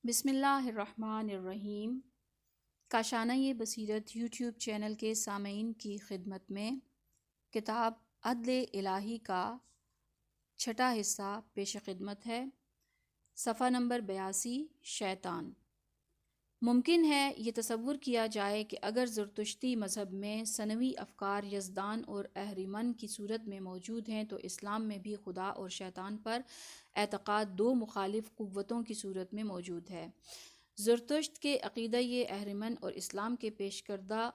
بسم اللہ الرحمن الرحیم۔ کاشانہ بصیرت یوٹیوب چینل کے سامعین کی خدمت میں کتاب عدل الہی کا چھٹا حصہ پیش خدمت ہے۔ صفحہ نمبر 82، شیطان۔ ممکن ہے یہ تصور کیا جائے کہ اگر زرتشتی مذہب میں ثنوی افکار یزدان اور اہریمن کی صورت میں موجود ہیں تو اسلام میں بھی خدا اور شیطان پر اعتقاد دو مخالف قوتوں کی صورت میں موجود ہے۔ زرتشت کے عقیدہ اہریمن اور اسلام کے پیش کردہ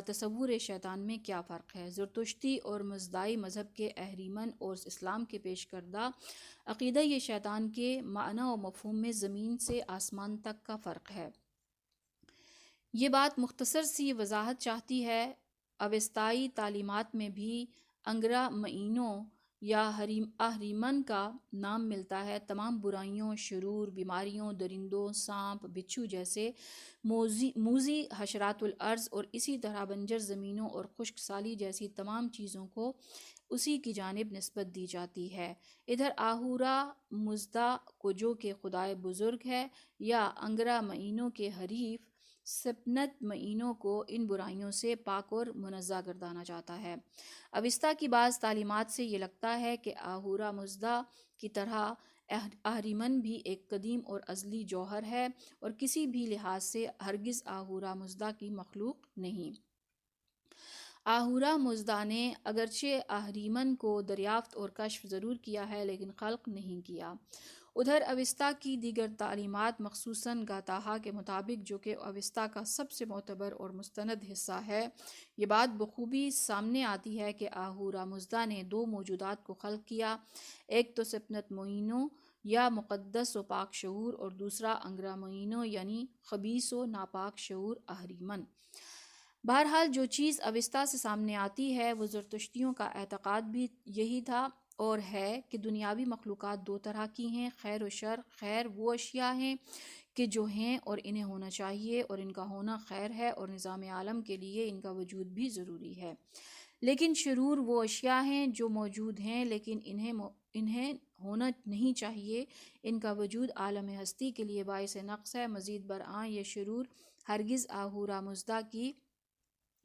تصور شیطان میں کیا فرق ہے؟ زرتشتی اور مزدائی مذہب کے اہریمن اور اسلام کے پیش کردہ عقیدہ شیطان کے معنی و مفہوم میں زمین سے آسمان تک کا فرق ہے۔ یہ بات مختصر سی وضاحت چاہتی ہے۔ اوستائی تعلیمات میں بھی انگرا معینوں یا اہریمن کا نام ملتا ہے۔ تمام برائیوں، شرور، بیماریوں، درندوں، سانپ، بچھو جیسے موذی حشرات الارض اور اسی طرح بنجر زمینوں اور خشک سالی جیسی تمام چیزوں کو اسی کی جانب نسبت دی جاتی ہے۔ ادھر آہورا مزدا کو جو کہ خدائے بزرگ ہے یا انگرا معینوں کے حریف سپنت معینوں کو ان برائیوں سے پاک اور منزہ گردانا چاہتا ہے۔ اوستا کی بعض تعلیمات سے یہ لگتا ہے کہ آہورا مزدا کی طرح اہریمن بھی ایک قدیم اور ازلی جوہر ہے اور کسی بھی لحاظ سے ہرگز آہورا مزدا کی مخلوق نہیں۔ آہورا مزدا نے اگرچہ اہریمن کو دریافت اور کشف ضرور کیا ہے لیکن خلق نہیں کیا۔ ادھر اوستا کی دیگر تعلیمات مخصوصاً گاتاہا کے مطابق جو کہ اوستا کا سب سے معتبر اور مستند حصہ ہے، یہ بات بخوبی سامنے آتی ہے کہ آہورا مزدا نے دو موجودات کو خلق کیا، ایک تو سپنت معینوں یا مقدس و پاک شعور اور دوسرا انگرا معینوں یعنی خبیث و ناپاک شعور اہریمن۔ بہرحال جو چیز اوستا سے سامنے آتی ہے وہ زرتشتیوں کا اعتقاد بھی یہی تھا اور ہے کہ دنیاوی مخلوقات دو طرح کی ہیں، خیر و شر۔ خیر وہ اشیاء ہیں کہ جو ہیں اور انہیں ہونا چاہیے اور ان کا ہونا خیر ہے اور نظام عالم کے لیے ان کا وجود بھی ضروری ہے، لیکن شرور وہ اشیاء ہیں جو موجود ہیں لیکن انہیں ہونا نہیں چاہیے، ان کا وجود عالم ہستی کے لیے باعث نقص ہے۔ مزید برآں یہ شرور ہرگز آہورا مزدا کی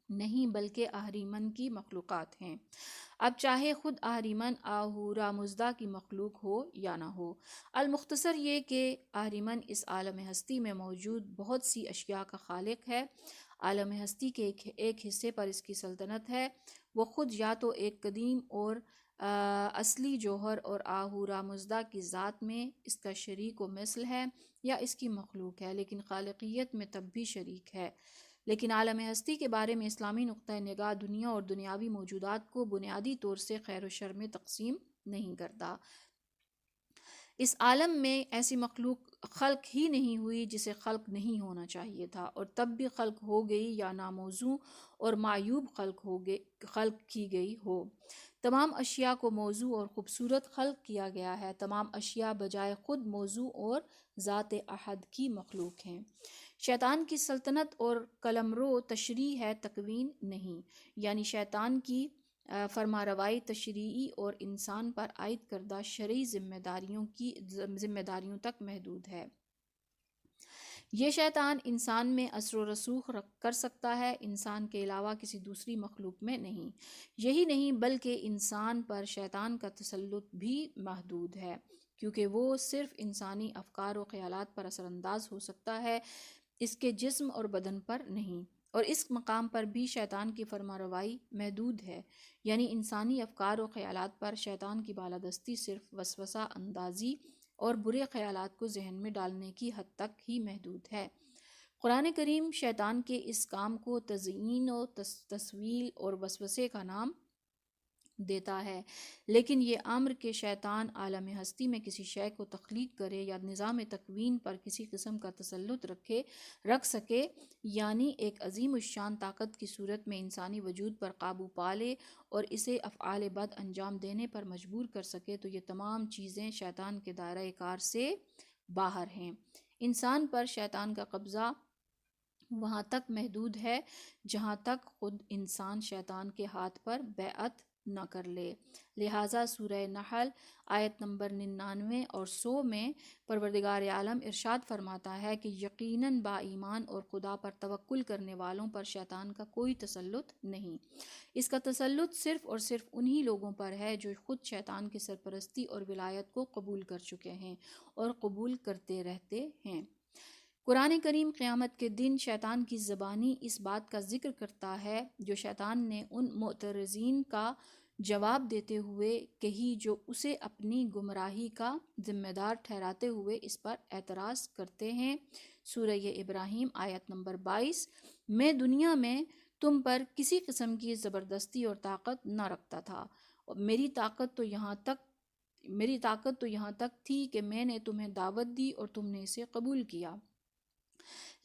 نہیں بلکہ اہریمن کی مخلوقات ہیں، اب چاہے خود اہریمن آہورا مزدا کی مخلوق ہو یا نہ ہو۔ المختصر یہ کہ اہریمن اس عالم ہستی میں موجود بہت سی اشیاء کا خالق ہے، عالم ہستی کے ایک حصے پر اس کی سلطنت ہے، وہ خود یا تو ایک قدیم اور اصلی جوہر اور آہورا مزدا کی ذات میں اس کا شریک و مثل ہے یا اس کی مخلوق ہے لیکن خالقیت میں تب بھی شریک ہے، لیکن عالم ہستی کے بارے میں اسلامی نقطہ نگاہ دنیا اور دنیاوی موجودات کو بنیادی طور سے خیر و شر میں تقسیم نہیں کرتا۔ اس عالم میں ایسی مخلوق خلق ہی نہیں ہوئی جسے خلق نہیں ہونا چاہیے تھا، اور تب بھی خلق ہو گئی یا ناموزوں اور معیوب خلق کی گئی ہو۔ تمام اشیاء کو موزوں اور خوبصورت خلق کیا گیا ہے، تمام اشیاء بجائے خود موزوں اور ذات احد کی مخلوق ہیں۔ شیطان کی سلطنت اور قلمرو تشریع ہے، تکوین نہیں، یعنی شیطان کی فرمانروائی تشریعی اور انسان پر عائد کردہ شرعی ذمہ داریوں تک محدود ہے۔ یہ شیطان انسان میں اثر و رسوخ کر سکتا ہے، انسان کے علاوہ کسی دوسری مخلوق میں نہیں۔ یہی نہیں بلکہ انسان پر شیطان کا تسلط بھی محدود ہے، کیونکہ وہ صرف انسانی افکار و خیالات پر اثر انداز ہو سکتا ہے، اس کے جسم اور بدن پر نہیں، اور اس مقام پر بھی شیطان کی فرمانروائی محدود ہے، یعنی انسانی افکار و خیالات پر شیطان کی بالادستی صرف وسوسہ اندازی اور برے خیالات کو ذہن میں ڈالنے کی حد تک ہی محدود ہے۔ قرآن کریم شیطان کے اس کام کو تزئین و تسویل اور وسوسے کا نام دیتا ہے، لیکن یہ امر کہ شیطان عالم ہستی میں کسی شے کو تخلیق کرے یا نظام تکوین پر کسی قسم کا تسلط رکھ سکے، یعنی ایک عظیم الشان طاقت کی صورت میں انسانی وجود پر قابو پالے اور اسے افعال بد انجام دینے پر مجبور کر سکے، تو یہ تمام چیزیں شیطان کے دائرہ کار سے باہر ہیں۔ انسان پر شیطان کا قبضہ وہاں تک محدود ہے جہاں تک خود انسان شیطان کے ہاتھ پر بیعت نہ کر لے۔ لہٰذا سورہ نحل آیت نمبر 99 اور 100 میں پروردگار عالم ارشاد فرماتا ہے کہ یقیناً با ایمان اور خدا پر توکل کرنے والوں پر شیطان کا کوئی تسلط نہیں۔ اس کا تسلط صرف اور صرف انہی لوگوں پر ہے جو خود شیطان کی سرپرستی اور ولایت کو قبول کر چکے ہیں اور قبول کرتے رہتے ہیں۔ قرآن کریم قیامت کے دن شیطان کی زبانی اس بات کا ذکر کرتا ہے جو شیطان نے ان معترضین کا جواب دیتے ہوئے کہی جو اسے اپنی گمراہی کا ذمہ دار ٹھہراتے ہوئے اس پر اعتراض کرتے ہیں۔ سورہ ابراہیم آیت نمبر 22، میں دنیا میں تم پر کسی قسم کی زبردستی اور طاقت نہ رکھتا تھا، میری طاقت تو یہاں تک تھی کہ میں نے تمہیں دعوت دی اور تم نے اسے قبول کیا،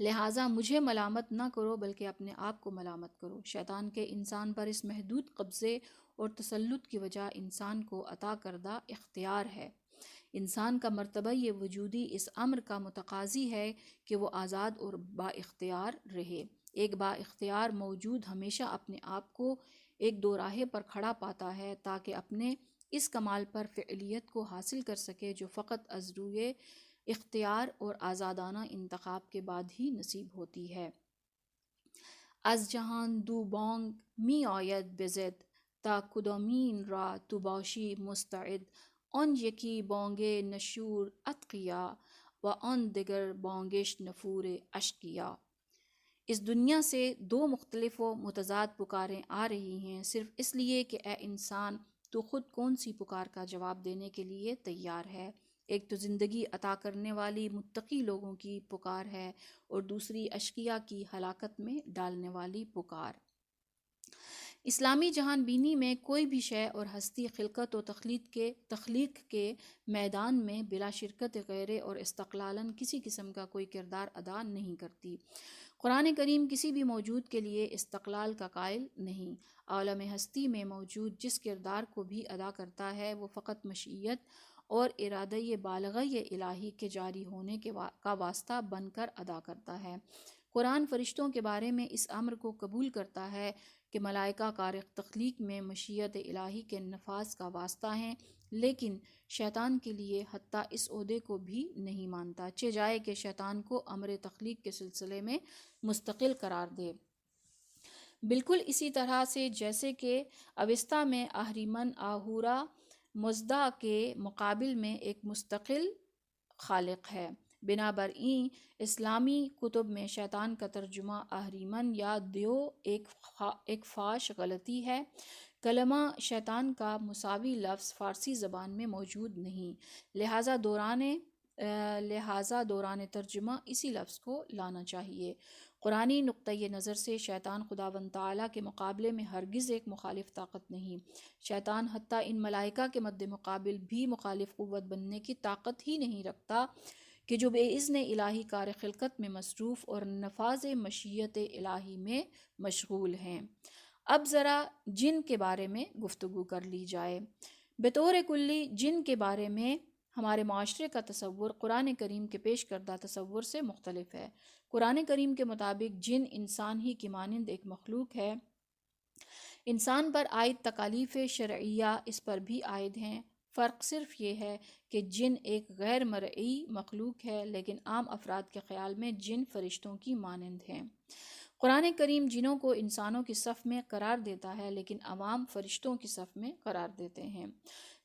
لہٰذا مجھے ملامت نہ کرو بلکہ اپنے آپ کو ملامت کرو۔ شیطان کے انسان پر اس محدود قبضے اور تسلط کی وجہ انسان کو عطا کردہ اختیار ہے۔ انسان کا مرتبہ یہ وجودی اس امر کا متقاضی ہے کہ وہ آزاد اور با اختیار رہے۔ ایک با اختیار موجود ہمیشہ اپنے آپ کو ایک دو راہے پر کھڑا پاتا ہے تاکہ اپنے اس کمال پر فعلیت کو حاصل کر سکے جو فقط از روئے اختیار اور آزادانہ انتخاب کے بعد ہی نصیب ہوتی ہے۔ از جهان دو بانگ می آید بزد تا کدامین را تو باشی مستعد، آن یکی بانگ نشور اتقیا و آن دگر بانگش نفور اشقیا۔ اس دنیا سے دو مختلف و متضاد پکاریں آ رہی ہیں، صرف اس لیے کہ اے انسان تو خود کون سی پکار کا جواب دینے کے لیے تیار ہے۔ ایک تو زندگی عطا کرنے والی متقی لوگوں کی پکار ہے اور دوسری اشقیاء کی ہلاکت میں ڈالنے والی پکار۔ اسلامی جہان بینی میں کوئی بھی شے اور ہستی خلقت و تخلیق کے میدان میں بلا شرکت غیرے اور استقلالاً کسی قسم کا کوئی کردار ادا نہیں کرتی۔ قرآن کریم کسی بھی موجود کے لیے استقلال کا قائل نہیں۔ عالم ہستی میں موجود جس کردار کو بھی ادا کرتا ہے وہ فقط مشیت اور ارادہ بالغہ الہی کے جاری ہونے کا واسطہ بن کر ادا کرتا ہے۔ قرآن فرشتوں کے بارے میں اس امر کو قبول کرتا ہے کہ ملائکہ کار تخلیق میں مشیت الہی کے نفاذ کا واسطہ ہیں، لیکن شیطان کے لیے حتیٰ اس عہدے کو بھی نہیں مانتا، چہ جائے کہ شیطان کو امر تخلیق کے سلسلے میں مستقل قرار دے۔ بالکل اسی طرح سے جیسے کہ اوستا میں اہریمن آہورا مزدا کے مقابل میں ایک مستقل خالق ہے۔ بنابراین اسلامی کتب میں شیطان کا ترجمہ اہریمن یا دیو ایک فاش غلطی ہے۔ کلمہ شیطان کا مساوی لفظ فارسی زبان میں موجود نہیں، لہٰذا دوران ترجمہ اسی لفظ کو لانا چاہیے۔ قرآنی نقطۂ نظر سے شیطان خداوند تعالیٰ کے مقابلے میں ہرگز ایک مخالف طاقت نہیں۔ شیطان حتیٰ ان ملائکہ کے مد مقابل بھی مخالف قوت بننے کی طاقت ہی نہیں رکھتا کہ جو بإذن الہی کار خلقت میں مصروف اور نفاذ مشیت الہی میں مشغول ہیں۔ اب ذرا جن کے بارے میں گفتگو کر لی جائے۔ بطور کلی جن کے بارے میں ہمارے معاشرے کا تصور قرآن کریم کے پیش کردہ تصور سے مختلف ہے۔ قرآن کریم کے مطابق جن انسان ہی کی مانند ایک مخلوق ہے۔ انسان پر عائد تکالیف شرعیہ اس پر بھی عائد ہیں، فرق صرف یہ ہے کہ جن ایک غیر مرئی مخلوق ہے، لیکن عام افراد کے خیال میں جن فرشتوں کی مانند ہیں۔ قرآن کریم جنوں کو انسانوں کی صف میں قرار دیتا ہے، لیکن عوام فرشتوں کی صف میں قرار دیتے ہیں۔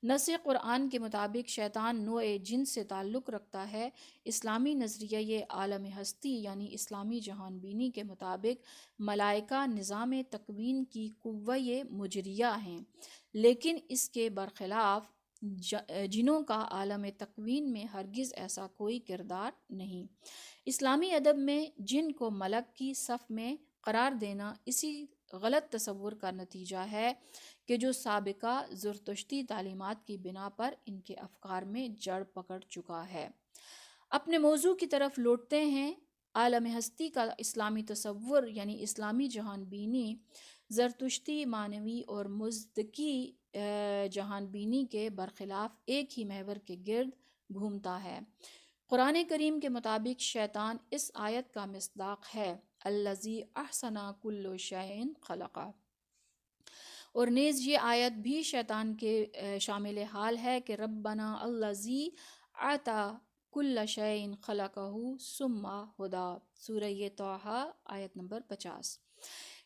نص قرآن کے مطابق شیطان نوع جن سے تعلق رکھتا ہے۔ اسلامی نظریہ عالم ہستی یعنی اسلامی جہان بینی کے مطابق ملائکہ نظام تکوین کی قوہ مجریہ ہیں، لیکن اس کے برخلاف جنوں کا عالم تکوین میں ہرگز ایسا کوئی کردار نہیں۔ اسلامی ادب میں جن کو ملک کی صف میں قرار دینا اسی غلط تصور کا نتیجہ ہے کہ جو سابقہ زرتشتی تعلیمات کی بنا پر ان کے افکار میں جڑ پکڑ چکا ہے۔ اپنے موضوع کی طرف لوٹتے ہیں۔ عالم ہستی کا اسلامی تصور یعنی اسلامی جہان بینی زرتشتی معنوی اور مزدکی جہان بینی کے برخلاف ایک ہی محور کے گرد گھومتا ہے۔ قرآن کریم کے مطابق شیطان اس آیت کا مصداق ہے، الذی احسن کل شیء خلقہ۔ اور نیز یہ آیت بھی شیطان کے شامل حال ہے کہ ربنا الذی اعطی کل شیء خلقہ ثم ہدی، سورہ طٰہٰ آیت نمبر 50۔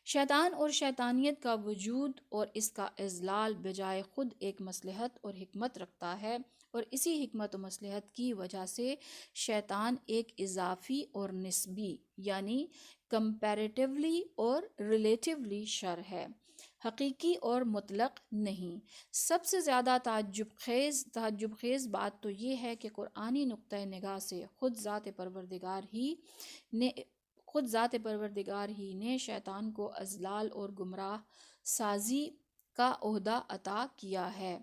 شیطان اور شیطانیت کا وجود اور اس کا اذلال بجائے خود ایک مصلحت اور حکمت رکھتا ہے، اور اسی حکمت و مصلحت کی وجہ سے شیطان ایک اضافی اور نسبی یعنی کمپیریٹیولی اور ریلیٹیولی شر ہے، حقیقی اور مطلق نہیں۔ سب سے زیادہ تعجب خیز بات تو یہ ہے کہ قرآنی نقطۂ نگاہ سے خود ذات پروردگار ہی نے شیطان کو اضلال اور گمراہ سازی کا عہدہ عطا کیا ہے۔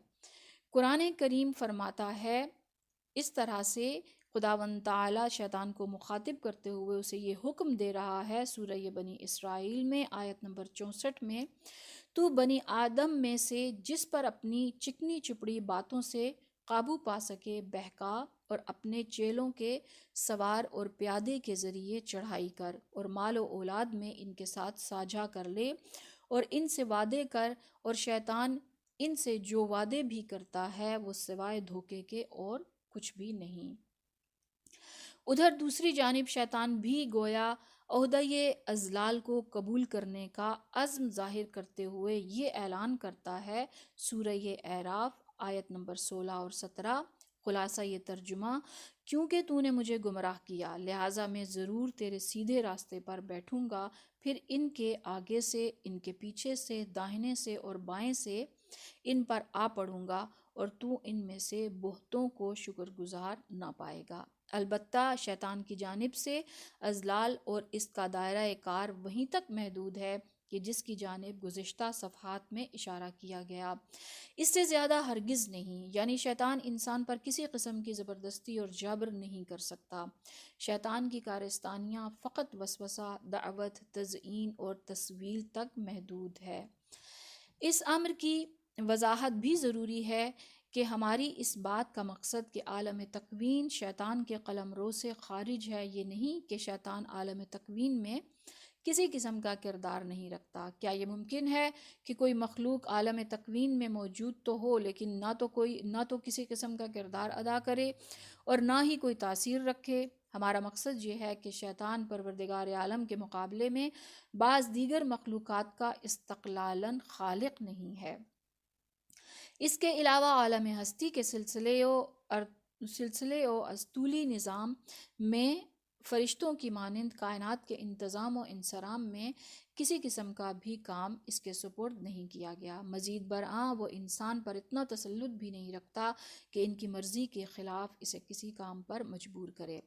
قرآن کریم فرماتا ہے، اس طرح سے خداوند تعالیٰ شیطان کو مخاطب کرتے ہوئے اسے یہ حکم دے رہا ہے سورہ بنی اسرائیل میں آیت نمبر 64 میں، تو بنی آدم میں سے جس پر اپنی چکنی چپڑی باتوں سے قابو پا سکے بہکا، اور اپنے چیلوں کے سوار اور پیادے کے ذریعے چڑھائی کر، اور مال و اولاد میں ان کے ساتھ ساجھا کر لے اور ان سے وعدے کر، اور شیطان ان سے جو وعدے بھی کرتا ہے وہ سوائے دھوکے کے اور کچھ بھی نہیں۔ ادھر دوسری جانب شیطان بھی گویا عہدۂ اضلال کو قبول کرنے کا عزم ظاہر کرتے ہوئے یہ اعلان کرتا ہے سورہ اعراف آیت نمبر 16 اور 17، خلاصہ یہ ترجمہ، کیونکہ تو نے مجھے گمراہ کیا لہٰذا میں ضرور تیرے سیدھے راستے پر بیٹھوں گا، پھر ان کے آگے سے، ان کے پیچھے سے، داہنے سے اور بائیں سے ان پر آ پڑوں گا، اور تو ان میں سے بہتوں کو شکر گزار نہ پائے گا۔ البتہ شیطان کی جانب سے اضلال اور اس کا دائرہ کار وہیں تک محدود ہے کہ جس کی جانب گزشتہ صفحات میں اشارہ کیا گیا، اس سے زیادہ ہرگز نہیں، یعنی شیطان انسان پر کسی قسم کی زبردستی اور جبر نہیں کر سکتا۔ شیطان کی کارستانیاں فقط وسوسہ، دعوت، تزئین اور تسویل تک محدود ہے۔ اس امر کی وضاحت بھی ضروری ہے کہ ہماری اس بات کا مقصد کہ عالم تکوین شیطان کے قلمرو سے خارج ہے، یہ نہیں کہ شیطان عالم تکوین میں کسی قسم کا کردار نہیں رکھتا۔ کیا یہ ممکن ہے کہ کوئی مخلوق عالم تکوین میں موجود تو ہو لیکن نہ تو کسی قسم کا کردار ادا کرے اور نہ ہی کوئی تاثیر رکھے؟ ہمارا مقصد یہ ہے کہ شیطان پروردگار عالم کے مقابلے میں بعض دیگر مخلوقات کا استقلالاً خالق نہیں ہے۔ اس کے علاوہ عالم ہستی کے سلسلے و اسطولی نظام میں فرشتوں کی مانند کائنات کے انتظام و انصرام میں کسی قسم کا بھی کام اس کے سپرد نہیں کیا گیا۔ مزید برآں وہ انسان پر اتنا تسلط بھی نہیں رکھتا کہ ان کی مرضی کے خلاف اسے کسی کام پر مجبور کرے۔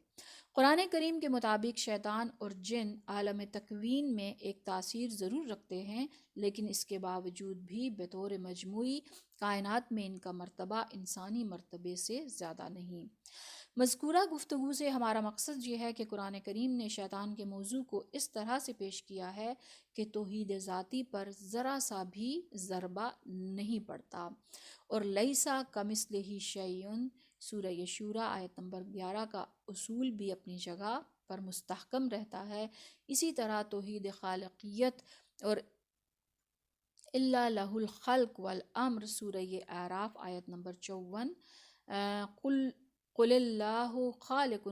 قرآن کریم کے مطابق شیطان اور جن عالم تکوین میں ایک تاثیر ضرور رکھتے ہیں، لیکن اس کے باوجود بھی بطور مجموعی کائنات میں ان کا مرتبہ انسانی مرتبے سے زیادہ نہیں۔ مذکورہ گفتگو سے ہمارا مقصد یہ ہے کہ قرآن کریم نے شیطان کے موضوع کو اس طرح سے پیش کیا ہے کہ توحید ذاتی پر ذرا سا بھی ضربہ نہیں پڑتا، اور لیسا کمثلہ شیء، سورہ شورى آیت نمبر 11 کا اصول بھی اپنی جگہ پر مستحکم رہتا ہے۔ اسی طرح توحید خالقیت اور الا لہ الخلق والامر، سورہ اعراف آیت نمبر 54، قل اللہ خالق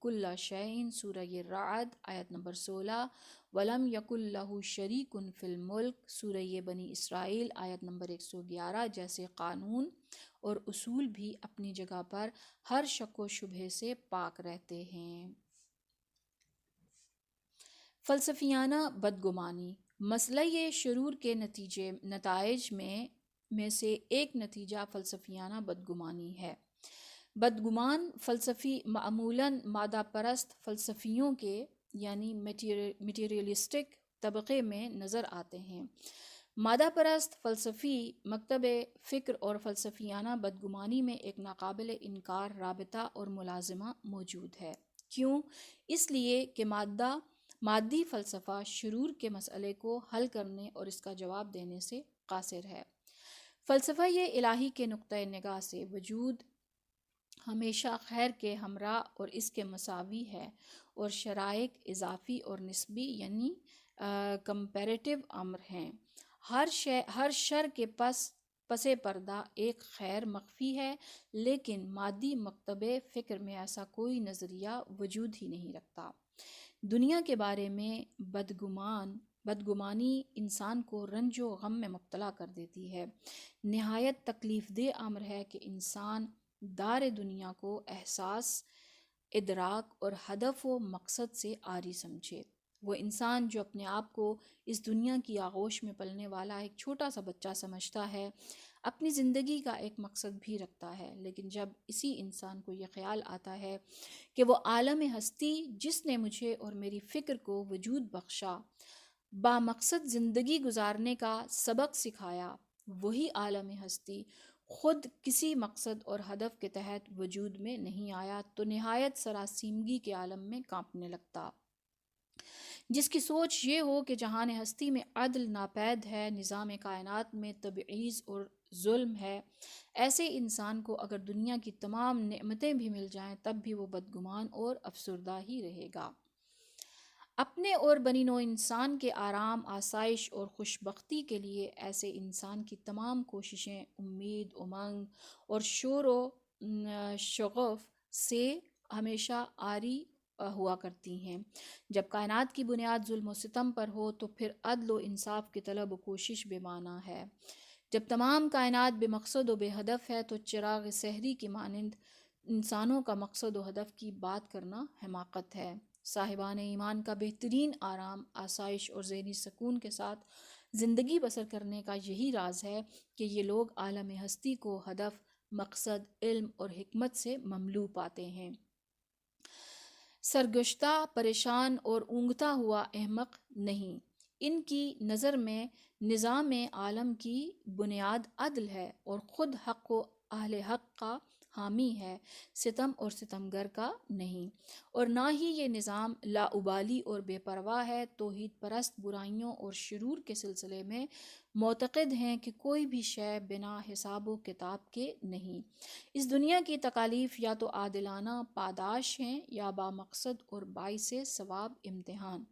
کل شیء، سورہ رعد آیت نمبر 16، ولم یکن لہ شریک فی الملک، سورہ بنی اسرائیل آیت نمبر 111 جیسے قانون اور اصول بھی اپنی جگہ پر ہر شک و شبہے سے پاک رہتے ہیں۔ فلسفیانہ بدگمانی، مسئلہ شرور کے نتائج میں سے ایک نتیجہ فلسفیانہ بدگمانی ہے۔ بدگمان فلسفی معمولاً مادہ پرست فلسفیوں کے یعنی میٹیریلسٹک طبقے میں نظر آتے ہیں۔ مادہ پرست فلسفی مکتب فکر اور فلسفیانہ بدگمانی میں ایک ناقابل انکار رابطہ اور ملازمہ موجود ہے۔ کیوں؟ اس لیے کہ مادی فلسفہ شرور کے مسئلے کو حل کرنے اور اس کا جواب دینے سے قاصر ہے۔ فلسفہ یہ الہی کے نقطۂ نگاہ سے وجود ہمیشہ خیر کے ہمراہ اور اس کے مساوی ہے، اور شرائع اضافی اور نسبی یعنی کمپیریٹیو امر ہیں۔ ہر شر کے پس پردہ ایک خیر مخفی ہے، لیکن مادی مکتب فکر میں ایسا کوئی نظریہ وجود ہی نہیں رکھتا۔ دنیا کے بارے میں بدگمانی انسان کو رنج و غم میں مبتلا کر دیتی ہے۔ نہایت تکلیف دہ امر ہے کہ انسان دار دنیا کو احساس، ادراک اور ہدف و مقصد سے عاری سمجھے۔ وہ انسان جو اپنے آپ کو اس دنیا کی آغوش میں پلنے والا ایک چھوٹا سا بچہ سمجھتا ہے، اپنی زندگی کا ایک مقصد بھی رکھتا ہے، لیکن جب اسی انسان کو یہ خیال آتا ہے کہ وہ عالم ہستی جس نے مجھے اور میری فکر کو وجود بخشا، با مقصد زندگی گزارنے کا سبق سکھایا، وہی عالم ہستی خود کسی مقصد اور ہدف کے تحت وجود میں نہیں آیا، تو نہایت سراسیمگی کے عالم میں کانپنے لگتا۔ جس کی سوچ یہ ہو کہ جہان ہستی میں عدل ناپید ہے، نظام کائنات میں تبعیض اور ظلم ہے، ایسے انسان کو اگر دنیا کی تمام نعمتیں بھی مل جائیں تب بھی وہ بدگمان اور افسردہ ہی رہے گا۔ اپنے اور بنی نوع انسان کے آرام، آسائش اور خوشبختی کے لیے ایسے انسان کی تمام کوششیں امید، امنگ اور شور و شغف سے ہمیشہ عاری ہوا کرتی ہیں۔ جب کائنات کی بنیاد ظلم و ستم پر ہو تو پھر عدل و انصاف کی طلب و کوشش بے معنی ہے۔ جب تمام کائنات بے مقصد و بے ہدف ہے تو چراغ سحری کی مانند انسانوں کا مقصد و ہدف کی بات کرنا حماقت ہے۔ صاحبان ایمان کا بہترین آرام، آسائش اور ذہنی سکون کے ساتھ زندگی بسر کرنے کا یہی راز ہے کہ یہ لوگ عالم ہستی کو ہدف، مقصد، علم اور حکمت سے مملو پاتے ہیں۔ سرگشتہ، پریشان اور اونگتا ہوا احمق نہیں۔ ان کی نظر میں نظام عالم کی بنیاد عدل ہے اور خود حق و اہل حق کا حامی ہے، ستم اور ستمگر کا نہیں۔ اور نہ ہی یہ نظام لاابالی اور بے پرواہ ہے، توحید پرست برائیوں اور شرور کے سلسلے میں معتقد ہیں کہ کوئی بھی شے بنا حساب و کتاب کے نہیں۔ اس دنیا کی تکالیف یا تو عادلانہ پاداش ہیں یا با مقصد اور باعث ثواب امتحان۔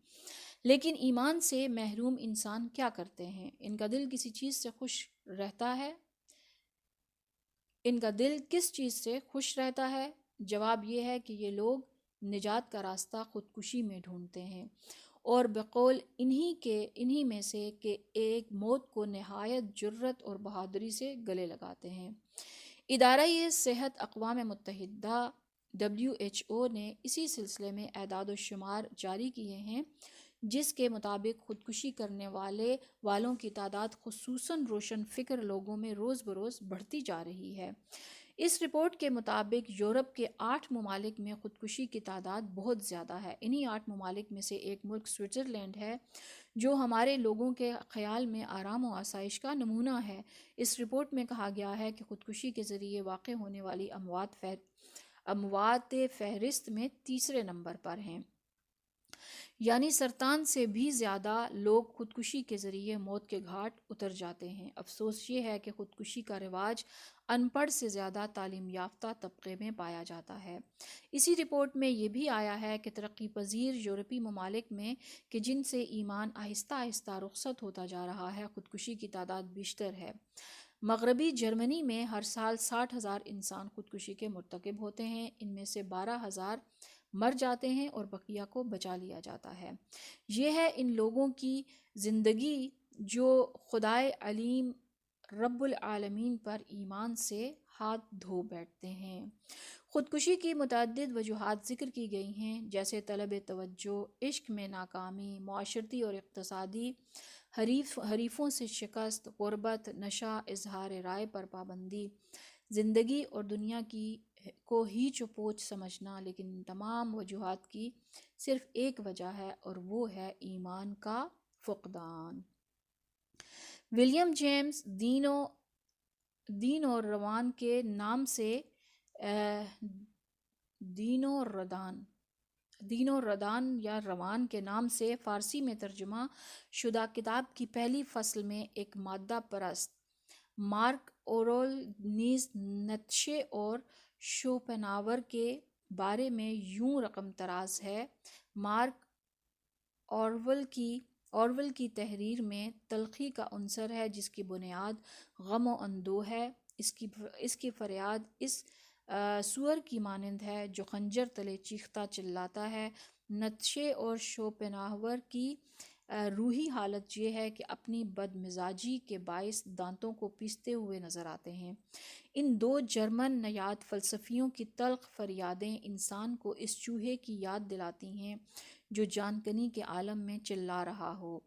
لیکن ایمان سے محروم انسان کیا کرتے ہیں؟ ان کا دل کسی چیز سے خوش رہتا ہے؟ ان کا دل کس چیز سے خوش رہتا ہے؟ جواب یہ ہے کہ یہ لوگ نجات کا راستہ خودکشی میں ڈھونڈتے ہیں، اور بقول انہی میں سے کہ ایک موت کو نہایت جرت اور بہادری سے گلے لگاتے ہیں۔ ادارہ صحت اقوام متحدہ WHO نے اسی سلسلے میں اعداد و شمار جاری کیے ہیں، جس کے مطابق خودکشی کرنے والوں کی تعداد خصوصاً روشن فکر لوگوں میں روز بروز بڑھتی جا رہی ہے۔ اس رپورٹ کے مطابق یورپ کے 8 ممالک میں خودکشی کی تعداد بہت زیادہ ہے۔ انہی 8 ممالک میں سے ایک ملک سوئٹزرلینڈ ہے جو ہمارے لوگوں کے خیال میں آرام و آسائش کا نمونہ ہے۔ اس رپورٹ میں کہا گیا ہے کہ خودکشی کے ذریعے واقع ہونے والی اموات فہرست میں تیسرے نمبر پر ہیں، یعنی سرطان سے بھی زیادہ لوگ خودکشی کے ذریعے موت کے گھاٹ اتر جاتے ہیں۔ افسوس یہ ہے کہ خودکشی کا رواج ان پڑھ سے زیادہ تعلیم یافتہ طبقے میں پایا جاتا ہے۔ اسی رپورٹ میں یہ بھی آیا ہے کہ ترقی پذیر یورپی ممالک میں کہ جن سے ایمان آہستہ آہستہ رخصت ہوتا جا رہا ہے، خودکشی کی تعداد بیشتر ہے۔ مغربی جرمنی میں ہر سال 60,000 انسان خودکشی کے مرتکب ہوتے ہیں، ان میں سے 12,000 مر جاتے ہیں اور بقیہ کو بچا لیا جاتا ہے۔ یہ ہے ان لوگوں کی زندگی جو خدائے علیم رب العالمین پر ایمان سے ہاتھ دھو بیٹھتے ہیں۔ خودکشی کی متعدد وجوہات ذکر کی گئی ہیں، جیسے طلب توجہ، عشق میں ناکامی، معاشرتی اور اقتصادی حریفوں سے شکست، غربت، نشہ، اظہار رائے پر پابندی، زندگی اور دنیا کو ہیچ و پوچ سمجھنا۔ لیکن ان تمام وجوہات کی صرف ایک وجہ ہے اور وہ ہے ایمان کا فقدان۔ ولیم جیمز دین و روان کے نام سے دین و ردان یا روان کے نام سے فارسی میں ترجمہ شدہ کتاب کی پہلی فصل میں ایک مادہ پرست مارک اورول نیز نیتشے اور شوپنہاور کے بارے میں یوں رقم تراز ہے: مارک اورول کی آرول کی تحریر میں تلخی کا عنصر ہے جس کی بنیاد غم و اندوہ ہے۔ اس کی فریاد اس سور کی مانند ہے جو خنجر تلے چیختا چلاتا ہے۔ نیتشے اور شوپنہاور کی روحی حالت یہ ہے کہ اپنی بد مزاجی کے باعث دانتوں کو پیستے ہوئے نظر آتے ہیں۔ ان دو جرمن نژاد فلسفیوں کی تلخ فریادیں انسان کو اس چوہے کی یاد دلاتی ہیں جو جان کنی کے عالم میں چلا رہا ہو۔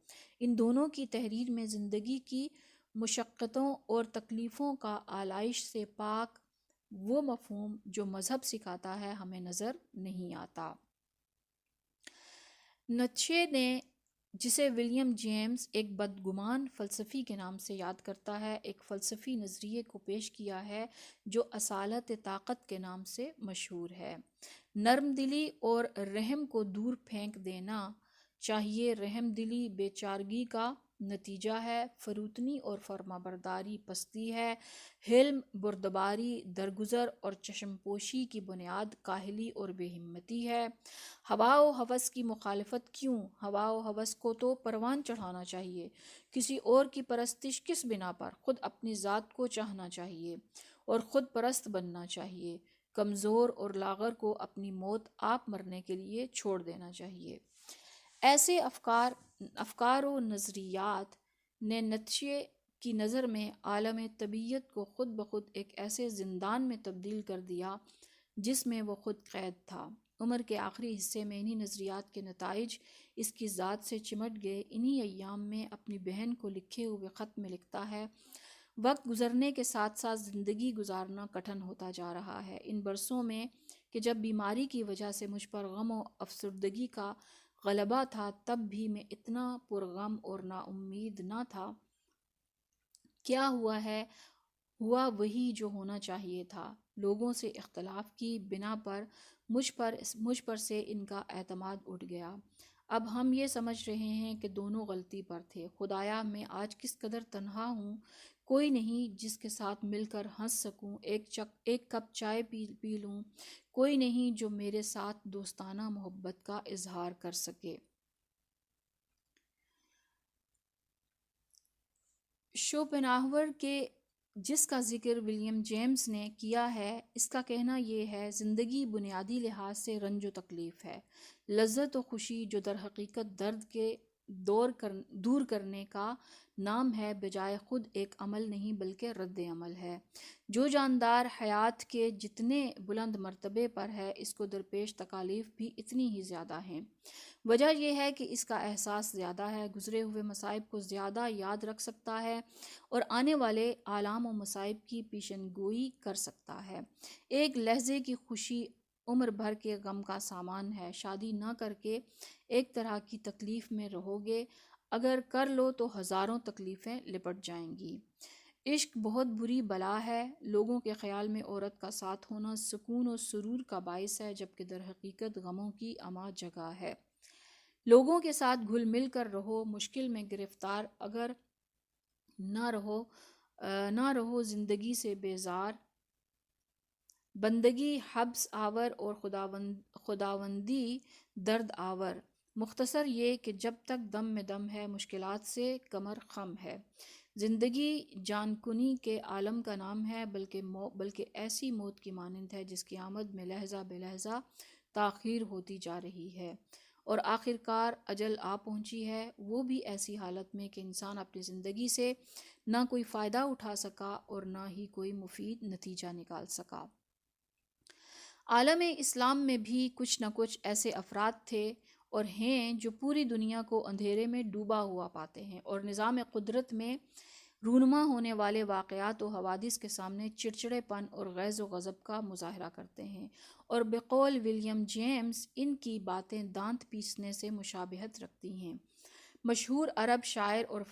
ان دونوں کی تحریر میں زندگی کی مشقتوں اور تکلیفوں کا آلائش سے پاک وہ مفہوم جو مذہب سکھاتا ہے ہمیں نظر نہیں آتا۔ نیتشے نے، جسے ولیم جیمز ایک بدگمان فلسفی کے نام سے یاد کرتا ہے، ایک فلسفی نظریے کو پیش کیا ہے جو اصالت طاقت کے نام سے مشہور ہے۔ نرم دلی اور رحم کو دور پھینک دینا چاہیے۔ رحم دلی بے چارگی کا نتیجہ ہے، فروتنی اور فرمانبرداری پستی ہے، حلم بردباری درگزر اور چشم پوشی کی بنیاد کاہلی اور بے ہمتی ہے۔ ہوا و ہوس کی مخالفت کیوں؟ ہوا و ہوس کو تو پروان چڑھانا چاہیے۔ کسی اور کی پرستش کس بنا پر؟ خود اپنی ذات کو چاہنا چاہیے اور خود پرست بننا چاہیے۔ کمزور اور لاغر کو اپنی موت آپ مرنے کے لیے چھوڑ دینا چاہیے۔ ایسے افکار و نظریات نے نیتشے کی نظر میں عالم طبیعت کو خود بخود ایک ایسے زندان میں تبدیل کر دیا جس میں وہ خود قید تھا۔ عمر کے آخری حصے میں انہی نظریات کے نتائج اس کی ذات سے چمٹ گئے۔ انہی ایام میں اپنی بہن کو لکھے ہوئے خط میں لکھتا ہے: وقت گزرنے کے ساتھ ساتھ زندگی گزارنا کٹھن ہوتا جا رہا ہے۔ ان برسوں میں کہ جب بیماری کی وجہ سے مجھ پر غم و افسردگی کا غلبہ تھا، تب بھی میں اتنا پرغم اور نا امید نہ تھا۔ کیا ہوا ہے؟ ہوا وہی جو ہونا چاہیے تھا۔ لوگوں سے اختلاف کی بنا پر مجھ پر سے ان کا اعتماد اٹھ گیا۔ اب ہم یہ سمجھ رہے ہیں کہ دونوں غلطی پر تھے۔ خدایا، میں آج کس قدر تنہا ہوں۔ کوئی نہیں جس کے ساتھ مل کر ہنس سکوں، ایک کپ چائے پی لوں۔ کوئی نہیں جو میرے ساتھ دوستانہ محبت کا اظہار کر سکے۔ شوپنہاور کے جس کا ذکر ولیم جیمز نے کیا ہے، اس کا کہنا یہ ہے: زندگی بنیادی لحاظ سے رنج و تکلیف ہے، لذت و خوشی جو در حقیقت درد کے دور کرنے کا نام ہے، بجائے خود ایک عمل نہیں بلکہ رد عمل ہے۔ جو جاندار حیات کے جتنے بلند مرتبے پر ہے، اس کو درپیش تکالیف بھی اتنی ہی زیادہ ہیں۔ وجہ یہ ہے کہ اس کا احساس زیادہ ہے، گزرے ہوئے مصائب کو زیادہ یاد رکھ سکتا ہے اور آنے والے آلام و مصائب کی پیشن گوئی کر سکتا ہے۔ ایک لحظے کی خوشی عمر بھر کے غم کا سامان ہے۔ شادی نہ کر کے ایک طرح کی تکلیف میں رہو گے، اگر کر لو تو ہزاروں تکلیفیں لپٹ جائیں گی۔ عشق بہت بری بلا ہے۔ لوگوں کے خیال میں عورت کا ساتھ ہونا سکون و سرور کا باعث ہے، جبکہ در حقیقت غموں کی اماں جگہ ہے۔ لوگوں کے ساتھ گھل مل کر رہو، مشکل میں گرفتار اگر نہ رہو زندگی سے بیزار، بندگی حبس آور اور خداوندی درد آور۔ مختصر یہ کہ جب تک دم میں دم ہے، مشکلات سے کمر خم ہے۔ زندگی جان کنی کے عالم کا نام ہے، بلکہ ایسی موت کی مانند ہے جس کی آمد میں لحظہ بے لحظہ تاخیر ہوتی جا رہی ہے اور آخر کار اجل آ پہنچی ہے، وہ بھی ایسی حالت میں کہ انسان اپنی زندگی سے نہ کوئی فائدہ اٹھا سکا اور نہ ہی کوئی مفید نتیجہ نکال سکا۔ عالم اسلام میں بھی کچھ نہ کچھ ایسے افراد تھے اور ہیں جو پوری دنیا کو اندھیرے میں ڈوبا ہوا پاتے ہیں اور نظام قدرت میں رونما ہونے والے واقعات و حوادث کے سامنے چڑچڑے پن اور غیظ و غضب کا مظاہرہ کرتے ہیں، اور بقول ولیم جیمز ان کی باتیں دانت پیسنے سے مشابہت رکھتی ہیں۔ مشہور عرب شاعر اور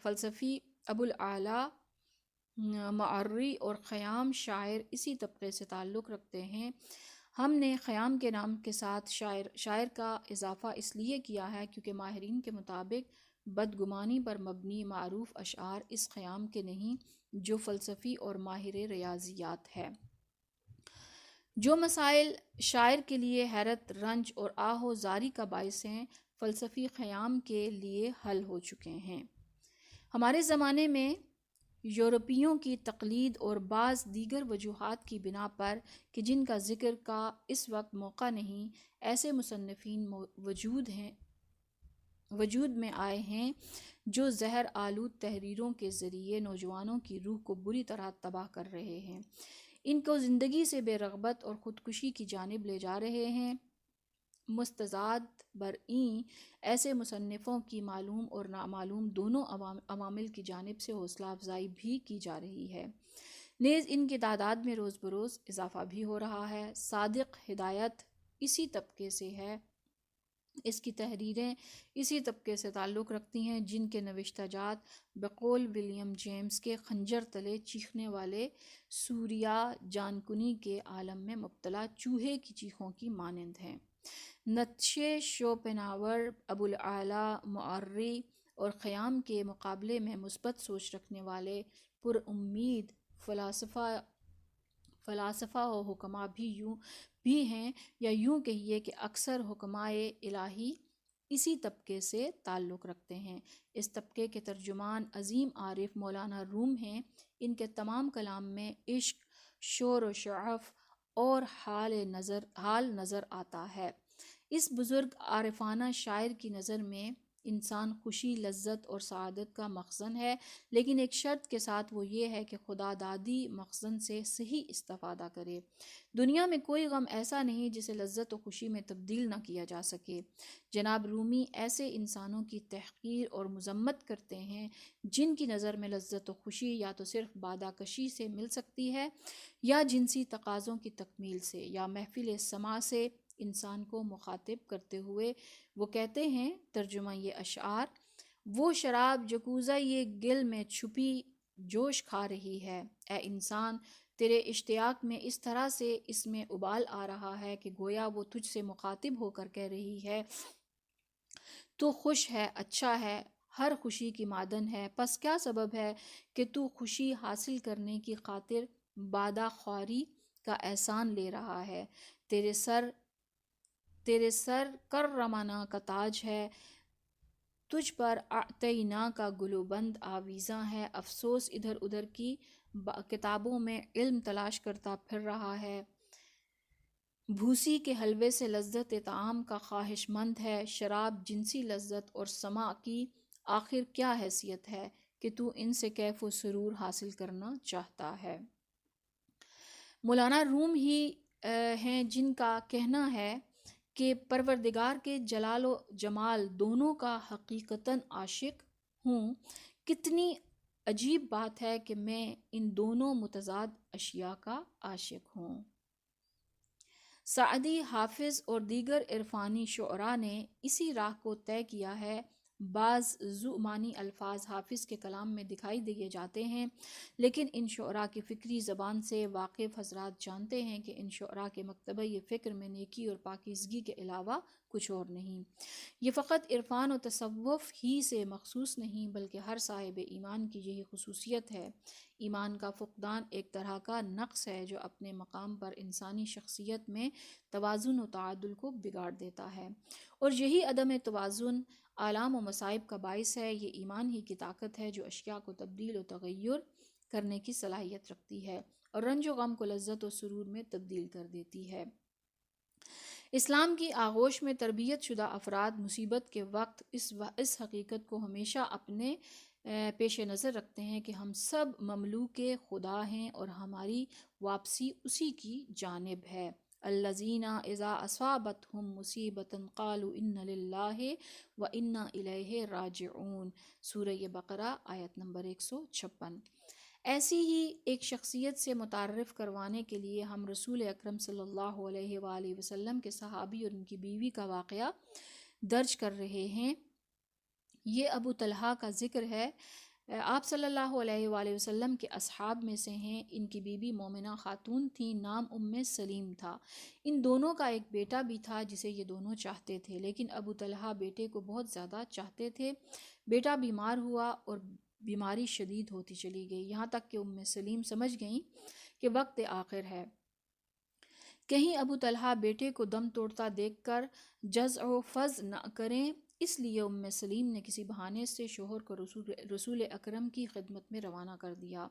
فلسفی ابوالعلا معری اور خیام شاعر اسی طبقے سے تعلق رکھتے ہیں۔ ہم نے خیام کے نام کے ساتھ شاعر کا اضافہ اس لیے کیا ہے کیونکہ ماہرین کے مطابق بدگمانی پر مبنی معروف اشعار اس خیام کے نہیں جو فلسفی اور ماہر ریاضیات ہے۔ جو مسائل شاعر کے لیے حیرت، رنج اور آہ و زاری کا باعث ہیں، فلسفی قیام کے لیے حل ہو چکے ہیں۔ ہمارے زمانے میں یورپیوں کی تقلید اور بعض دیگر وجوہات کی بنا پر کہ جن کا ذکر کا اس وقت موقع نہیں، ایسے مصنفین وجود میں آئے ہیں جو زہر آلود تحریروں کے ذریعے نوجوانوں کی روح کو بری طرح تباہ کر رہے ہیں، ان کو زندگی سے بے رغبت اور خودکشی کی جانب لے جا رہے ہیں۔ مستزاد برئیں ایسے مصنفوں کی معلوم اور نامعلوم دونوں عوامل کی جانب سے حوصلہ افزائی بھی کی جا رہی ہے، نیز ان کی تعداد میں روز بروز اضافہ بھی ہو رہا ہے۔ صادق ہدایت اسی طبقے سے ہے، اس کی تحریریں اسی طبقے سے تعلق رکھتی ہیں جن کے نوشتہ جات بقول ولیم جیمز کے خنجر تلے چیخنے والے سوریا جان کنی کے عالم میں مبتلا چوہے کی چیخوں کی مانند ہیں۔ نیتشے، شوپنہاور، ابوالعلا معرّی اور خیام کے مقابلے میں مثبت سوچ رکھنے والے پر امید فلاسفہ و حکماء بھی ہیں، یا یوں کہیے کہ اکثر حکمائے الہی اسی طبقے سے تعلق رکھتے ہیں۔ اس طبقے کے ترجمان عظیم عارف مولانا روم ہیں۔ ان کے تمام کلام میں عشق، شور و شعف اور حال نظر آتا ہے۔ اس بزرگ عارفانہ شاعر کی نظر میں انسان خوشی، لذت اور سعادت کا مخزن ہے، لیکن ایک شرط کے ساتھ، وہ یہ ہے کہ خدا دادی مخزن سے صحیح استفادہ کرے۔ دنیا میں کوئی غم ایسا نہیں جسے لذت و خوشی میں تبدیل نہ کیا جا سکے۔ جناب رومی ایسے انسانوں کی تحقیر اور مذمت کرتے ہیں جن کی نظر میں لذت و خوشی یا تو صرف بادہ کشی سے مل سکتی ہے، یا جنسی تقاضوں کی تکمیل سے، یا محفل سماع سے۔ انسان کو مخاطب کرتے ہوئے وہ کہتے ہیں، ترجمہ یہ اشعار: وہ شراب جو کوزہ یہ گل میں چھپی جوش کھا رہی ہے، اے انسان تیرے اشتیاق میں اس طرح سے اس میں ابال آ رہا ہے کہ گویا وہ تجھ سے مخاطب ہو کر کہہ رہی ہے، تو خوش ہے، اچھا ہے، ہر خوشی کی معدن ہے، پس کیا سبب ہے کہ تو خوشی حاصل کرنے کی خاطر بادہ خواری کا احسان لے رہا ہے؟ تیرے سر کرمانہ کا تاج ہے، تجھ پر اعطینٰ کا گلوبند آویزاں ہے۔ افسوس ادھر ادھر کی کتابوں میں علم تلاش کرتا پھر رہا ہے، بھوسی کے حلوے سے لذت طعام کا خواہش مند ہے۔ شراب، جنسی لذت اور سماع کی آخر کیا حیثیت ہے کہ تو ان سے کیف و سرور حاصل کرنا چاہتا ہے؟ مولانا روم ہی ہیں جن کا کہنا ہے کہ پروردگار کے جلال و جمال دونوں کا حقیقتاً عاشق ہوں۔ کتنی عجیب بات ہے کہ میں ان دونوں متضاد اشیاء کا عاشق ہوں۔ سعدی، حافظ اور دیگر عرفانی شعراء نے اسی راہ کو طے کیا ہے۔ بعض ذو معنی الفاظ حافظ کے کلام میں دکھائی دیے جاتے ہیں، لیکن ان شعراء کی فکری زبان سے واقف حضرات جانتے ہیں کہ ان شعراء کے مکتبہ فکر میں نیکی اور پاکیزگی کے علاوہ کچھ اور نہیں۔ یہ فقط عرفان و تصوف ہی سے مخصوص نہیں، بلکہ ہر صاحب ایمان کی یہی خصوصیت ہے۔ ایمان کا فقدان ایک طرح کا نقص ہے جو اپنے مقام پر انسانی شخصیت میں توازن و تعادل کو بگاڑ دیتا ہے، اور یہی عدم توازن آلام و مصائب کا باعث ہے۔ یہ ایمان ہی کی طاقت ہے جو اشیاء کو تبدیل و تغیر کرنے کی صلاحیت رکھتی ہے اور رنج و غم کو لذت و سرور میں تبدیل کر دیتی ہے۔ اسلام کی آغوش میں تربیت شدہ افراد مصیبت کے وقت اس حقیقت کو ہمیشہ اپنے پیش نظر رکھتے ہیں کہ ہم سب مملوک خدا ہیں اور ہماری واپسی اسی کی جانب ہے۔ الذین اذا اصابتہم مصیبۃ قالوا انا للہ وانا الیہ راجعون، سورہ بقرہ آیت نمبر 156۔ ایسی ہی ایک شخصیت سے متعارف کروانے کے لیے ہم رسول اکرم صلی اللہ علیہ وآلہ وسلم کے صحابی اور ان کی بیوی کا واقعہ درج کر رہے ہیں۔ یہ ابو طلحہ کا ذکر ہے۔ آپ صلی اللہ علیہ وآلہ وسلم کے اصحاب میں سے ہیں۔ ان کی بیوی مومنہ خاتون تھیں، نام سلیم تھا۔ ان دونوں کا ایک بیٹا بھی تھا جسے یہ دونوں چاہتے تھے، لیکن ابو طلحہ بیٹے کو بہت زیادہ چاہتے تھے۔ بیٹا بیمار ہوا اور بیماری شدید ہوتی چلی گئی، یہاں تک کہ سلیم سمجھ گئیں کہ وقت آخر ہے۔ کہیں ابو طلحہ بیٹے کو دم توڑتا دیکھ کر جزع و فز نہ کریں اس لیے سلیم نے کسی بہانے سے شوہر کو رسول اکرم کی خدمت میں روانہ کر دیا۔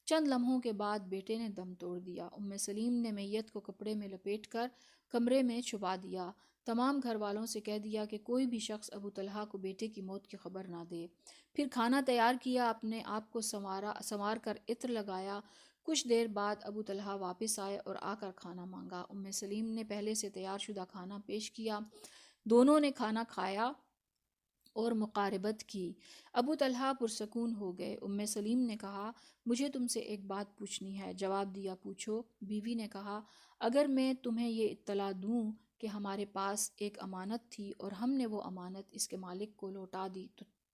چند لمحوں کے بعد بیٹے نے دم توڑ دیا۔ سلیم نے میت کو کپڑے میں لپیٹ کر کمرے میں چھپا دیا۔ تمام گھر والوں سے کہہ دیا کہ کوئی بھی شخص ابو طلحہ کو بیٹے کی موت کی خبر نہ دے۔ پھر کھانا تیار کیا، اپنے آپ کو سنوار کر عطر لگایا۔ کچھ دیر بعد ابو طلحہ واپس آئے اور آ کر کھانا مانگا۔ سلیم نے پہلے سے تیار شدہ کھانا پیش کیا۔ دونوں نے کھانا کھایا اور مقاربت کی۔ ابو طلحہ پرسکون ہو گئے۔ سلیم نے کہا مجھے تم سے ایک بات پوچھنی ہے۔ جواب دیا پوچھو۔ بیوی نے کہا اگر میں تمہیں یہ اطلاع دوں کہ ہمارے پاس ایک امانت تھی اور ہم نے وہ امانت اس کے مالک کو لوٹا دی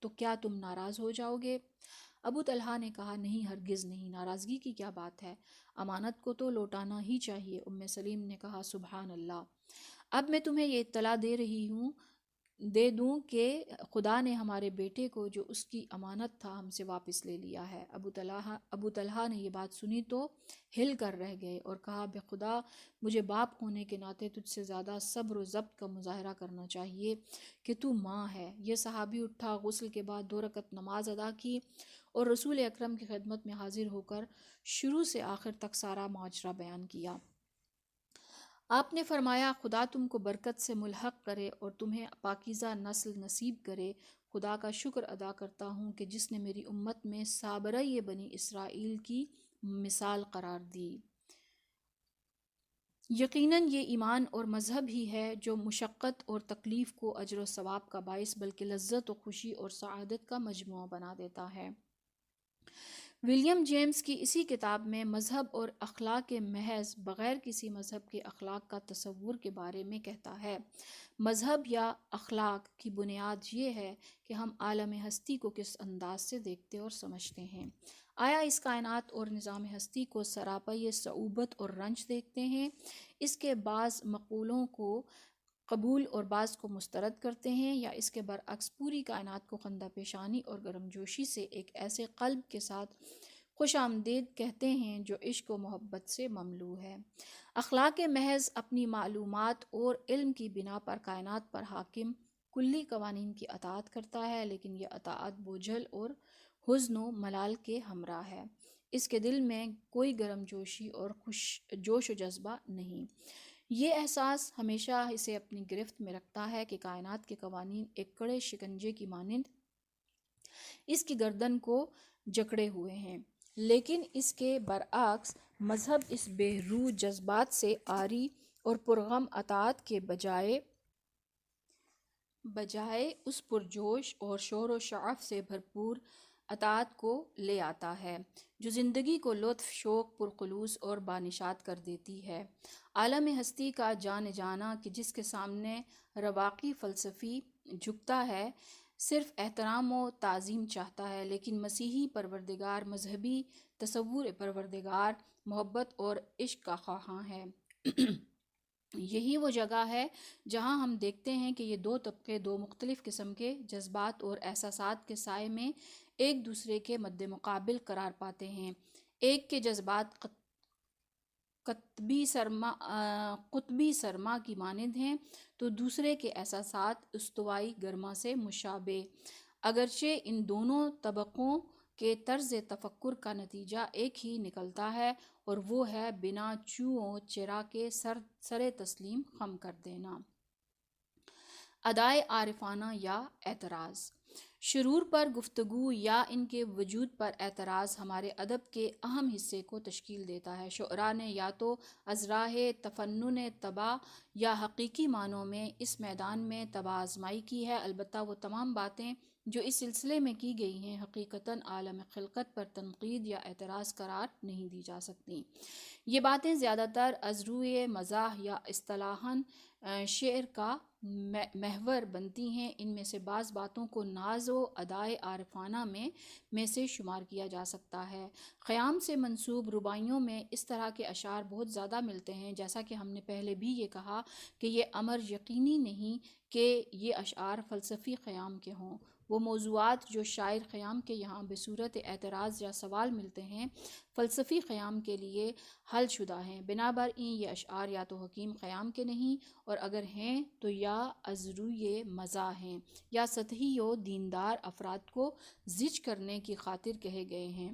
تو کیا تم ناراض ہو جاؤ گے؟ ابو طلحہ نے کہا نہیں، ہرگز نہیں، ناراضگی کی کیا بات ہے، امانت کو تو لوٹانا ہی چاہیے۔ سلیم نے کہا سبحان اللہ، اب میں تمہیں یہ اطلاع دے دوں کہ خدا نے ہمارے بیٹے کو جو اس کی امانت تھا ہم سے واپس لے لیا ہے۔ ابو طلحہ نے یہ بات سنی تو ہل کر رہ گئے اور کہا بے خدا، مجھے باپ ہونے کے ناطے تجھ سے زیادہ صبر و ضبط کا مظاہرہ کرنا چاہیے کہ تو ماں ہے۔ یہ صحابی اٹھا، غسل کے بعد 2 رکعت نماز ادا کی اور رسول اکرم کی خدمت میں حاضر ہو کر شروع سے آخر تک سارا ماجرا بیان کیا۔ آپ نے فرمایا خدا تم کو برکت سے ملحق کرے اور تمہیں پاکیزہ نسل نصیب کرے۔ خدا کا شکر ادا کرتا ہوں کہ جس نے میری امت میں صابرہ بنی اسرائیل کی مثال قرار دی۔ یقیناً یہ ایمان اور مذہب ہی ہے جو مشقت اور تکلیف کو اجر و ثواب کا باعث بلکہ لذت و خوشی اور سعادت کا مجموعہ بنا دیتا ہے۔ ولیم جیمز کی اسی کتاب میں مذہب اور اخلاق محض بغیر کسی مذہب کے اخلاق کا تصور کے بارے میں کہتا ہے، مذہب یا اخلاق کی بنیاد یہ ہے کہ ہم عالم ہستی کو کس انداز سے دیکھتے اور سمجھتے ہیں۔ آیا اس کائنات اور نظام ہستی کو سراپا صعوبت اور رنج دیکھتے ہیں، اس کے بعض مقولوں کو قبول اور بعض کو مسترد کرتے ہیں، یا اس کے برعکس پوری کائنات کو خندہ پیشانی اور گرم جوشی سے ایک ایسے قلب کے ساتھ خوش آمدید کہتے ہیں جو عشق و محبت سے مملوء ہے۔ اخلاق محض اپنی معلومات اور علم کی بنا پر کائنات پر حاکم کلی قوانین کی اطاعت کرتا ہے، لیکن یہ اطاعت بوجھل اور حزن و ملال کے ہمراہ ہے۔ اس کے دل میں کوئی گرم جوشی اور جوش و جذبہ نہیں۔ یہ احساس ہمیشہ اسے اپنی گرفت میں رکھتا ہے کہ کائنات کے قوانین ایک کڑے شکنجے کی مانند اس کی گردن کو جکڑے ہوئے ہیں، لیکن اس کے برعکس مذہب اس بے روح جذبات سے عاری اور پرغم اطاعت کے بجائے اس پرجوش اور شور و شعف سے بھرپور اطاعت کو لے آتا ہے جو زندگی کو لطف، شوق، پرخلوص اور بانشاد کر دیتی ہے۔ عالم ہستی کا جانا کہ جس کے سامنے رواقی فلسفی جھکتا ہے صرف احترام و تعظیم چاہتا ہے، لیکن مسیحی پروردگار مذہبی تصور پروردگار محبت اور عشق کا خواہاں ہے۔ یہی وہ جگہ ہے جہاں ہم دیکھتے ہیں کہ یہ 2 طبقے 2 مختلف قسم کے جذبات اور احساسات کے سائے میں ایک دوسرے کے مد مقابل قرار پاتے ہیں۔ ایک کے جذبات قطبی سرما کی مانند ہیں تو دوسرے کے احساسات استوائی گرما سے مشابہ، اگرچہ ان دونوں طبقوں کے طرز تفکر کا نتیجہ ایک ہی نکلتا ہے، اور وہ ہے بنا چوں و چرا کے سر تسلیم خم کر دینا۔ ادائے عارفانہ یا اعتراض۔ شرور پر گفتگو یا ان کے وجود پر اعتراض ہمارے ادب کے اہم حصے کو تشکیل دیتا ہے۔ شعراء نے یا تو از راہ تفنن طبع یا حقیقی معنوں میں اس میدان میں طبع آزمائی کی ہے، البتہ وہ تمام باتیں جو اس سلسلے میں کی گئی ہیں حقیقتاً عالم خلقت پر تنقید یا اعتراض قرار نہیں دی جا سکتی۔ یہ باتیں زیادہ تر از روئے مزاح یا اصطلاحاً شعر کا محور بنتی ہیں۔ ان میں سے بعض باتوں کو ناز و ادائے عارفانہ میں سے شمار کیا جا سکتا ہے۔ خیام سے منسوب رباعیوں میں اس طرح کے اشعار بہت زیادہ ملتے ہیں، جیسا کہ ہم نے پہلے بھی یہ کہا کہ یہ امر یقینی نہیں کہ یہ اشعار فلسفی خیام کے ہوں۔ وہ موضوعات جو شاعر خیام کے یہاں بصورت اعتراض یا سوال ملتے ہیں فلسفی خیام کے لیے حل شدہ ہیں، بنابراین یہ اشعار یا تو حکیم خیام کے نہیں، اور اگر ہیں تو یا از روی مزاح ہیں، یا سطحی و دیندار افراد کو زج کرنے کی خاطر کہے گئے ہیں،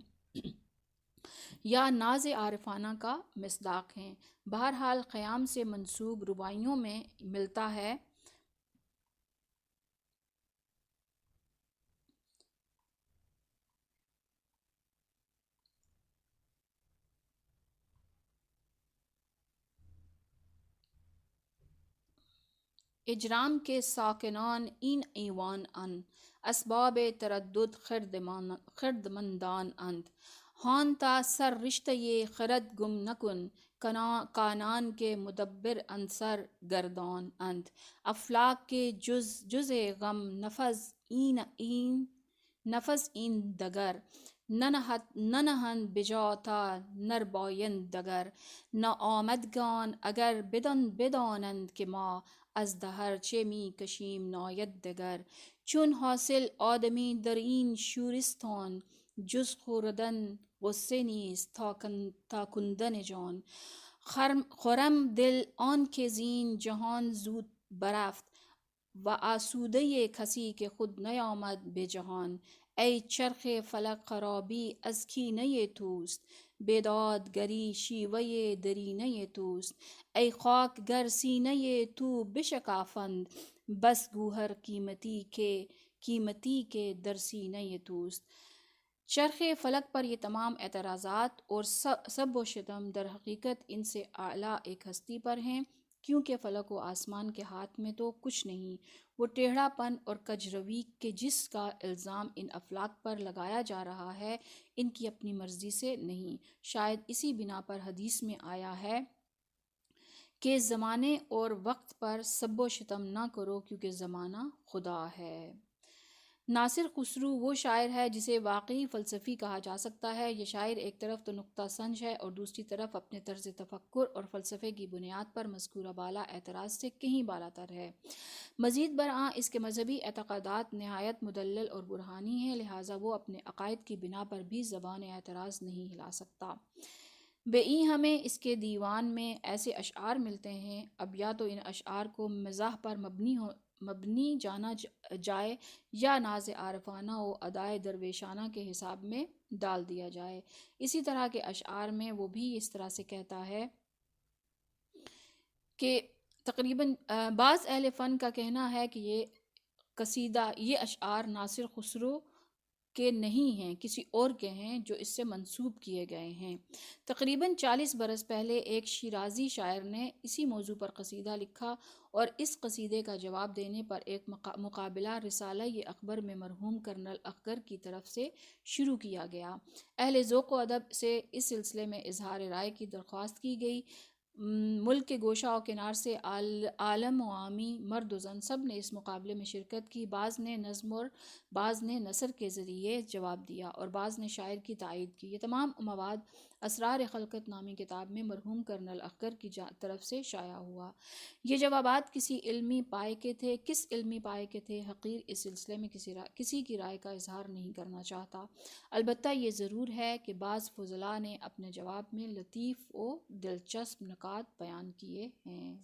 یا ناز عارفانہ کا مصداق ہیں۔ بہرحال خیام سے منسوب رباعیوں میں ملتا ہے اجرام کے ساکنان این ایوان اند، اسباب تردد خردمندان اند، ہان تا سر رشتہ خرد گم نکن، کانان کے مدبر عنصر گردان اند، افلاک کے جز غم نفس این دگر، ننہند بجا تا نربایند دگر، ناآمدگان اگر بدانند که ما از دهر چه می کشیم ناید دگر، چون حاصل آدمی در این شورستان، جز خوردن غصه نیست تا کندن جان، خرم دل آن که زین جهان زود برفت، و آسوده کسی که خود نیامد به جهان، ای چرخ فلک خرابی از کینه توست، بیدادگری شیوه درینه توست، ای خاک گر سینه تو بشکافند، بس گوہر قیمتی کے در سینه توست۔ چرخ فلک پر یہ تمام اعتراضات اور سب و شتم در حقیقت ان سے اعلیٰ ایک ہستی پر ہیں، کیونکہ فلک و آسمان کے ہاتھ میں تو کچھ نہیں، وہ ٹیڑھا پن اور کج روی کہ جس کا الزام ان افلاک پر لگایا جا رہا ہے ان کی اپنی مرضی سے نہیں۔ شاید اسی بنا پر حدیث میں آیا ہے کہ زمانے اور وقت پر سب و شتم نہ کرو کیونکہ زمانہ خدا ہے۔ ناصر خسرو وہ شاعر ہے جسے واقعی فلسفی کہا جا سکتا ہے۔ یہ شاعر ایک طرف تو نکتہ سنج ہے اور دوسری طرف اپنے طرز تفکر اور فلسفے کی بنیاد پر مذکورہ بالا اعتراض سے کہیں بالا تر ہے۔ مزید برآں اس کے مذہبی اعتقادات نہایت مدلل اور برہانی ہیں، لہٰذا وہ اپنے عقائد کی بنا پر بھی زبان اعتراض نہیں ہلا سکتا۔ بئیں ہمیں اس کے دیوان میں ایسے اشعار ملتے ہیں، اب یا تو ان اشعار کو مزاح پر مبنی جانا جائے یا ناز عارفانہ و ادائے درویشانہ کے حساب میں ڈال دیا جائے۔ اسی طرح کے اشعار میں وہ بھی اس طرح سے کہتا ہے کہ تقریباً بعض اہل فن کا کہنا ہے کہ یہ اشعار ناصر خسرو کے نہیں ہیں، کسی اور کے ہیں جو اس سے منسوب کیے گئے ہیں۔ تقریباً 40 برس پہلے ایک شیرازی شاعر نے اسی موضوع پر قصیدہ لکھا اور اس قصیدے کا جواب دینے پر ایک مقابلہ رسالہ اکبر میں مرحوم کرنل اخگر کی طرف سے شروع کیا گیا۔ اہل ذوق و ادب سے اس سلسلے میں اظہار رائے کی درخواست کی گئی۔ ملک کے گوشہ و کنار سے عالم و عامی، مرد و زن سب نے اس مقابلے میں شرکت کی، بعض نے نظم اور بعض نے نثر کے ذریعے جواب دیا اور بعض نے شاعر کی تائید کی۔ یہ تمام مواد اسرار خلقت نامی کتاب میں مرحوم کرنل اخگر کی طرف سے شائع ہوا۔ یہ جوابات کس علمی پائے کے تھے حقیر اس سلسلے میں کسی کی رائے کا اظہار نہیں کرنا چاہتا، البتہ یہ ضرور ہے کہ بعض فضلاء نے اپنے جواب میں لطیف و دلچسپ نکات بیان کیے ہیں۔